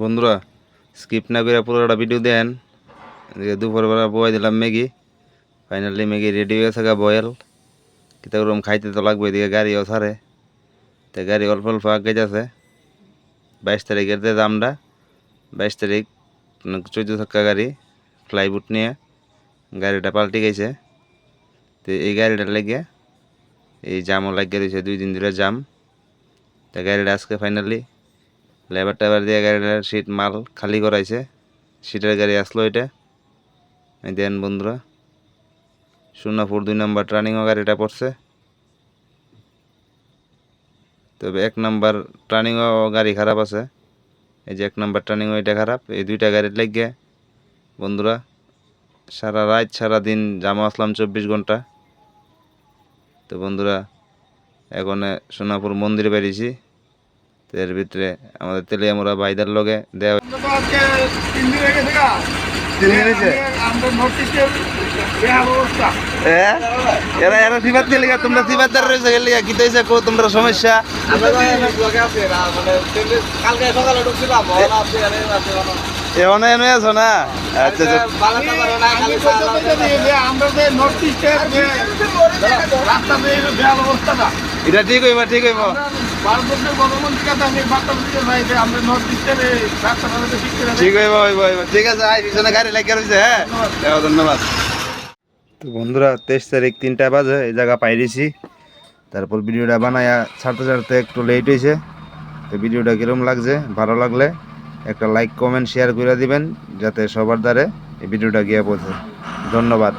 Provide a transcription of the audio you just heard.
বন্ধুরা স্কিপ না করে পুরোটা ভিডিও দেন। এদিকে দুপুরবেলা বয়ে দিলাম ম্যাগি, ফাইনালি ম্যাগি রেডি হয়ে থাকা বয়েল কিন্তু ওরকম খাইতে তো লাগবে। এদিকে গাড়িও ছাড়ে, তো গাড়ি অল্প অল্প আগে যাচ্ছে। 22 তারিখের যে দামটা, 22 তারিখ 14 চাক্কা গাড়ি ফ্লাইবুট নিয়ে গাড়িটা পাল্টে গেছে। তো এই গাড়িটা লেগে এই জামও লাগিয়ে দিয়েছে, 2 দিন ধরে জাম। তো গাড়িটা আজকে ফাইনালি লেবার টেবার দিয়ে গাড়িটার সিট মাল খালি করাইছে। সিটের গাড়ি আসলো এটা। দেন বন্ধুরা সোনাপুর 2 নম্বর টার্নিংও গাড়িটা পড়ছে। তবে 1 নম্বর টার্নিংও গাড়ি খারাপ আছে। এই যে 1 নম্বর টার্নিংও এটা খারাপ। এই দুইটা গাড়ির লেগে বন্ধুরা সারা রাত সারা দিন জামা আসলাম 24 ঘন্টা। তো বন্ধুরা এখন সোনাপুর মন্দিরে বেরিয়েছি। তো এর ভিতরে আমাদের তেলিয়ামুড়া ভাইদের লগে দেওয়া তোমরা সিবাদার রয়েছে কি তোমরা সমস্যা এমন এনে আছো না? আচ্ছা এটা ঠিক হইব, ঠিক হইব। ঠিক হইব, হইব, হইব। ঠিক আছে, পিছনে গাড়ি লাগিয়ে রয়েছে। হ্যাঁ, ধন্যবাদ। তো বন্ধুরা 23 তারিখ 3টা বাজে এই জায়গা পাইরেছি। তারপর ভিডিওটা বানায়া ছাড়তে ছাড়তে একটু লেট হয়েছে। তো ভিডিওটা কিরম লাগছে, ভালো লাগলে একটা লাইক কমেন্ট শেয়ার করে দিবেন যাতে সবার দ্বারে এই ভিডিওটা গিয়ে পৌঁছে। ধন্যবাদ।